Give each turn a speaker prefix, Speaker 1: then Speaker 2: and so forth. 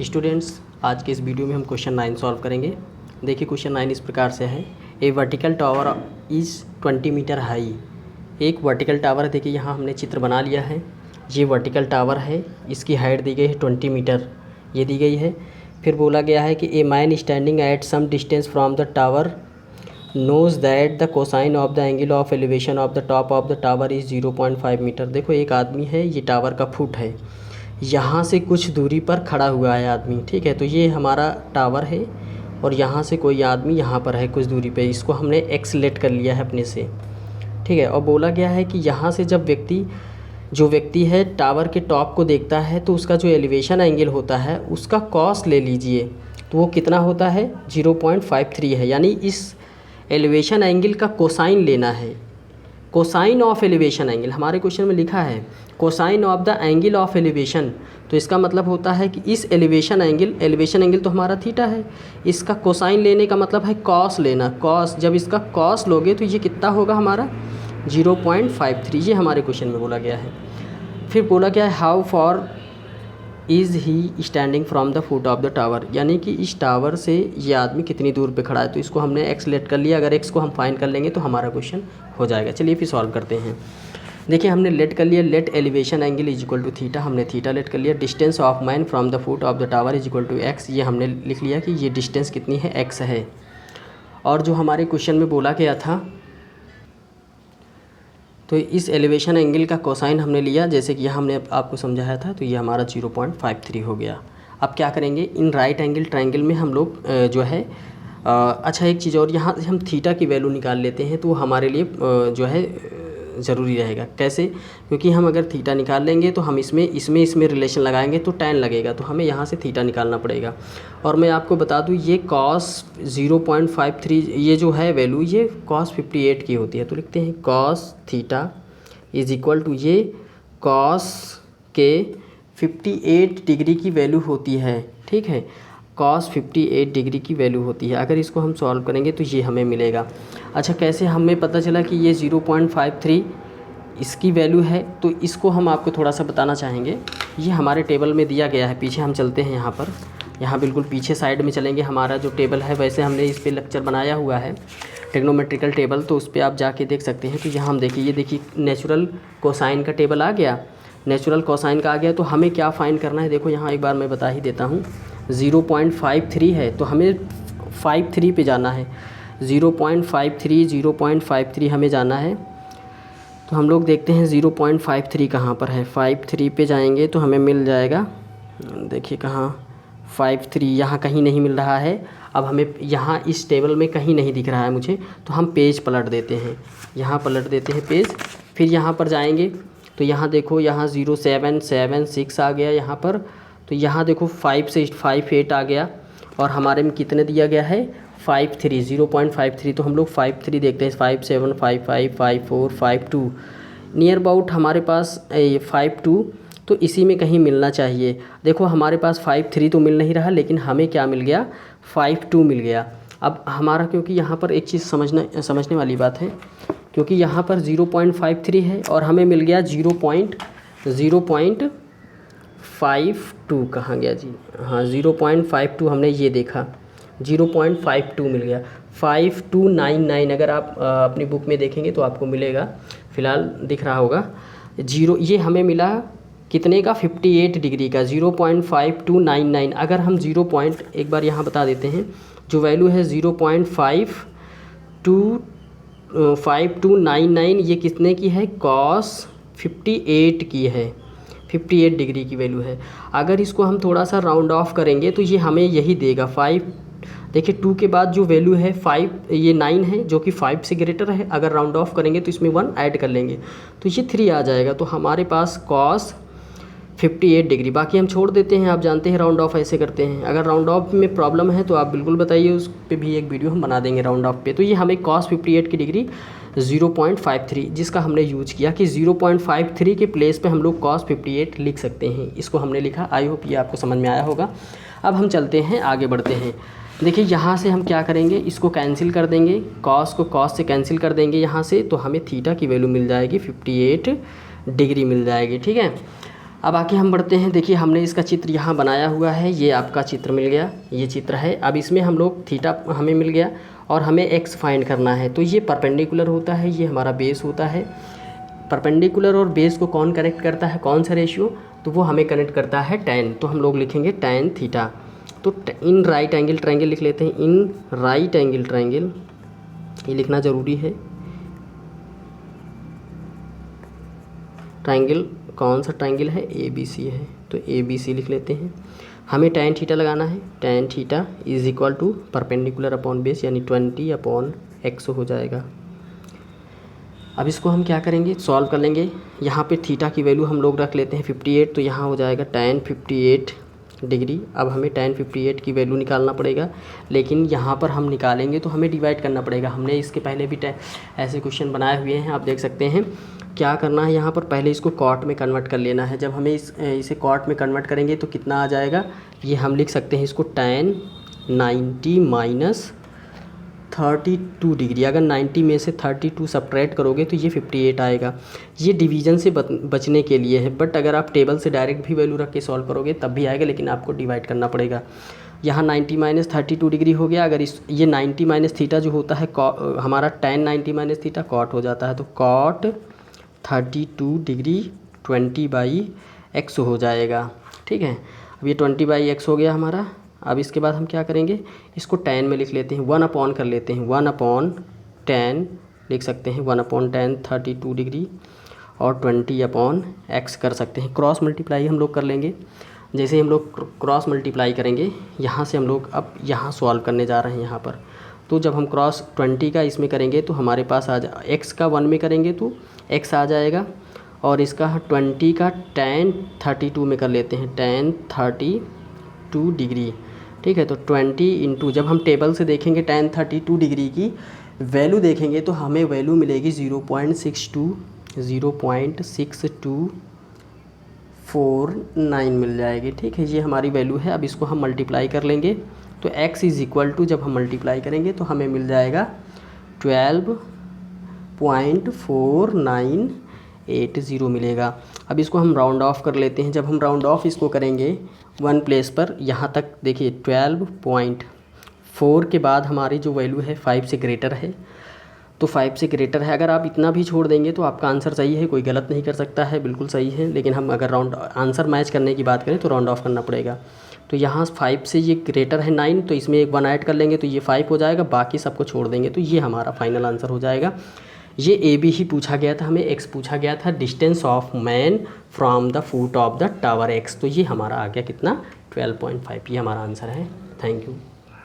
Speaker 1: Students, आज के इस वीडियो में हम क्वेश्चन 9 सॉल्व करेंगे। देखिए क्वेश्चन 9 इस प्रकार से है। A vertical tower is 20 metre high. एक वर्टिकल टावर, देखिए यहाँ हमने चित्र बना लिया है। ये वर्टिकल टावर है, इसकी हाइट दी गई है 20 मीटर, ये दी गई है। फिर बोला गया है कि a man standing at some distance from the tower knows that the cosine of the angle of elevation of the top of the tower is 0.5 metre. देखो एक आदमी है, ये टावर का फुट है, यहाँ से कुछ दूरी पर खड़ा हुआ है आदमी, ठीक है। तो ये हमारा टावर है और यहाँ से कोई आदमी यहाँ पर है कुछ दूरी पे, इसको हमने एक्स लेट कर लिया है अपने से, ठीक है। और बोला गया है कि यहाँ से जब जो व्यक्ति है टावर के टॉप को देखता है तो उसका जो एलिवेशन एंगल होता है उसका कॉस ले लीजिए, तो वो कितना होता है 0.53 है। यानी इस एलिवेशन एंगल का कोसाइन लेना है। कोसाइन ऑफ एलिवेशन एंगल हमारे क्वेश्चन में लिखा है cosine of the angle of elevation, तो इसका मतलब होता है कि इस एलिवेशन एंगल तो हमारा थीटा है, इसका कोसाइन लेने का मतलब है कॉस लेना। कॉस, जब इसका कॉस लोगे तो ये कितना होगा हमारा 0.53, ये हमारे क्वेश्चन में बोला गया है। फिर बोला गया है how for is he standing from the foot of the tower, यानी कि इस टावर से ये आदमी कितनी दूर पे खड़ा है। तो इसको हमने एक्स लेट कर लिया, अगर एक्स को हम फाइंड कर लेंगे तो हमारा क्वेश्चन हो जाएगा। चलिए फिर सॉल्व करते हैं। देखिए हमने लेट कर लिया, let elevation angle is equal to theta, हमने थीटा लेट कर लिया। Distance of man from the foot of the tower is equal to x, ये हमने लिख लिया कि ये डिस्टेंस कितनी है, एक्स है। और जो हमारे क्वेश्चन में बोला गया था, तो इस एलिवेशन एंगल का कोसाइन हमने लिया, जैसे कि यहाँ हमने आपको समझाया था, तो ये हमारा 0.53 हो गया। अब क्या करेंगे, इन राइट एंगल ट्रायंगल में हम लोग जो है अच्छा एक चीज़ और, यहाँ से हम थीटा की वैल्यू निकाल लेते हैं तो वो हमारे लिए जो है ज़रूरी रहेगा। कैसे, क्योंकि हम अगर थीटा निकाल लेंगे तो हम इसमें रिलेशन लगाएंगे तो tan लगेगा, तो हमें यहाँ से थीटा निकालना पड़ेगा। और मैं आपको बता दूँ ये cos 0.53 ये जो है वैल्यू, ये cos 58 की होती है। तो लिखते हैं cos theta is equal to ये cos के 58 डिग्री की वैल्यू होती है, ठीक है। cos 58 डिग्री की वैल्यू होती है। अगर इसको हम सॉल्व करेंगे तो ये हमें मिलेगा। अच्छा, कैसे हमें पता चला कि ये 0.53 इसकी वैल्यू है, तो इसको हम आपको थोड़ा सा बताना चाहेंगे। ये हमारे टेबल में दिया गया है, पीछे हम चलते हैं यहाँ पर, यहाँ बिल्कुल पीछे साइड में चलेंगे। हमारा जो टेबल है, वैसे हमने इस पर लेक्चर बनाया हुआ है ट्रिग्नोमेट्रिकल टेबल, तो उस पर आप जाके देख सकते हैं। तो यहाँ हम देखिए, ये देखिए नेचुरल कोसाइन का टेबल आ गया, नेचुरल कोसाइन का आ गया। तो हमें क्या फाइंड करना है, देखो यहाँ एक बार मैं बता ही देता हूँ। 0.53 है तो हमें 53 पे जाना है, 0.53 हमें जाना है। तो हम लोग देखते हैं 0.53 कहाँ पर है। 53 पे जाएंगे तो हमें मिल जाएगा, देखिए कहाँ 53, यहाँ कहीं नहीं मिल रहा है। अब हमें यहाँ इस टेबल में कहीं नहीं दिख रहा है मुझे, तो हम पेज पलट देते हैं, यहाँ पलट देते हैं पेज। फिर यहाँ पर जाएंगे तो यहाँ देखो, यहाँ 0776 आ गया यहाँ पर। तो यहाँ देखो 5 से 58 आ गया, और हमारे में कितने दिया गया है 53, 0.53। तो हम लोग 53 देखते हैं, 57, 55, 54, 52 नियर अबाउट हमारे पास 52, तो इसी में कहीं मिलना चाहिए। देखो हमारे पास 53 तो मिल नहीं रहा, लेकिन हमें क्या मिल गया 52 मिल गया। अब हमारा, क्योंकि यहाँ पर एक चीज़ समझने वाली बात है, क्योंकि यहाँ पर 0.53 है और हमें मिल गया 0.52 कहाँ गया जी, हाँ 0.52 हमने ये देखा, 0.52 मिल गया। 5299 अगर आप अपनी बुक में देखेंगे तो आपको मिलेगा, फ़िलहाल दिख रहा होगा ये हमें मिला कितने का 58 डिग्री का, 0.5299। अगर हम एक बार यहाँ बता देते हैं, जो वैल्यू है 0.5299 ये कितने की है, cos 58 की है, 58 डिग्री की वैल्यू है। अगर इसको हम थोड़ा सा राउंड ऑफ करेंगे तो ये हमें यही देगा 5। देखिए 2 के बाद जो वैल्यू है 5, ये 9 है जो कि 5 से ग्रेटर है। अगर राउंड ऑफ करेंगे तो इसमें 1 ऐड कर लेंगे तो ये 3 आ जाएगा। तो हमारे पास cos 58 डिग्री, बाकी हम छोड़ देते हैं, आप जानते हैं राउंड ऑफ ऐसे करते हैं। अगर राउंड ऑफ में प्रॉब्लम है तो आप बिल्कुल बताइए, उस पर भी एक वीडियो हम बना देंगे राउंड ऑफ पे। तो ये हमें cos 58 की डिग्री 0.53 जिसका हमने यूज किया कि 0.53 के प्लेस पे हम लोग cos 58 लिख सकते हैं, इसको हमने लिखा। आई होप ये आपको समझ में आया होगा। अब हम चलते हैं, आगे बढ़ते हैं। देखिए यहाँ से हम क्या करेंगे, इसको कैंसिल कर देंगे, cos को cos से कैंसिल कर देंगे यहाँ से, तो हमें थीटा की वैल्यू मिल जाएगी 58 डिग्री मिल जाएगी, ठीक है। अब आके हम बढ़ते हैं। देखिए हमने इसका चित्र यहाँ बनाया हुआ है, ये आपका चित्र मिल गया, ये चित्र है। अब इसमें हम लोग थीटा हमें मिल गया और हमें एक्स फाइंड करना है। तो ये परपेंडिकुलर होता है, ये हमारा बेस होता है। परपेंडिकुलर और बेस को कौन कनेक्ट करता है, कौन सा रेशियो, तो वो हमें कनेक्ट करता है tan। तो हम लोग लिखेंगे tan थीटा। तो इन राइट एंगल ट्रायंगल लिख लेते हैं, इन राइट एंगल ट्रायंगल, ये लिखना ज़रूरी है। ट्रायंगल कौन सा ट्रायंगल है, ABC है, तो ABC लिख लेते हैं। हमें tan थीटा लगाना है, tan theta is equal to perpendicular upon base यानी 20/x हो जाएगा। अब इसको हम क्या करेंगे, सॉल्व कर लेंगे। यहाँ पे थीटा की वैल्यू हम लोग रख लेते हैं 58, तो यहाँ हो जाएगा tan 58 डिग्री। अब हमें tan 58 की वैल्यू निकालना पड़ेगा, लेकिन यहाँ पर हम निकालेंगे तो हमें डिवाइड करना पड़ेगा। हमने इसके पहले भी ऐसे क्वेश्चन बनाए हुए हैं, आप देख सकते हैं। क्या करना है यहाँ पर, पहले इसको कॉट में कन्वर्ट कर लेना है। जब हमें इसे कॉट में कन्वर्ट करेंगे तो कितना आ जाएगा, ये हम लिख सकते हैं इसको tan 90 माइनस 32 डिग्री। अगर 90 में से 32 सब्ट्रैक्ट करोगे तो ये 58 आएगा। ये डिवीज़न से बचने के लिए है, बट अगर आप टेबल से डायरेक्ट भी वैल्यू रख के सॉल्व करोगे तब भी आएगा, लेकिन आपको डिवाइड करना पड़ेगा। यहाँ 90 माइनस 32 डिग्री हो गया। अगर ये 90 माइनस थीटा जो होता है हमारा tan 90 माइनस थीटा कॉट हो जाता है, तो कॉट 32 डिग्री 20/x हो जाएगा। ठीक है, अब ये 20/x हो गया हमारा। अब इसके बाद हम क्या करेंगे, इसको tan में लिख लेते हैं, 1 कर लेते हैं, 1/tan लिख सकते हैं, 1/tan 32 डिग्री और 20/x कर सकते हैं। क्रॉस मल्टीप्लाई हम लोग कर लेंगे। जैसे हम लोग क्रॉस मल्टीप्लाई करेंगे, यहाँ से हम लोग अब यहाँ सॉल्व करने जा रहे हैं यहाँ पर। तो जब हम क्रॉस 20 का इसमें करेंगे तो हमारे पास आ जा, x का 1 में करेंगे तो x आ जाएगा, और इसका 20 का tan 32 में कर लेते हैं, tan 32 डिग्री। ठीक है, तो 20 इंटू, जब हम टेबल से देखेंगे tan 32 डिग्री की वैल्यू देखेंगे तो हमें वैल्यू मिलेगी 0.6249 मिल जाएगी। ठीक है, ये हमारी वैल्यू है। अब इसको हम मल्टीप्लाई कर लेंगे, तो x इज़ इक्वल टू, जब हम मल्टीप्लाई करेंगे तो हमें मिल जाएगा 12.4980 मिलेगा। अब इसको हम राउंड ऑफ कर लेते हैं। जब हम राउंड ऑफ इसको करेंगे 1 प्लेस पर, यहाँ तक देखिए 12.4 के बाद हमारी जो वैल्यू है 5 से ग्रेटर है, तो 5 से ग्रेटर है। अगर आप इतना भी छोड़ देंगे तो आपका आंसर सही है, कोई गलत नहीं कर सकता है, बिल्कुल सही है। लेकिन हम अगर आंसर मैच करने की बात करें तो राउंड ऑफ करना पड़ेगा। तो यहाँ 5 से ये ग्रेटर है 9, तो इसमें एक 1 ऐड कर लेंगे तो ये 5 हो जाएगा, बाकी सबको छोड़ देंगे तो ये हमारा फाइनल आंसर हो जाएगा। ये AB ही पूछा गया था, हमें X पूछा गया था, distance of man from the foot of the tower X। तो ये हमारा आ गया कितना, 12.5। ये हमारा आंसर है। Thank you.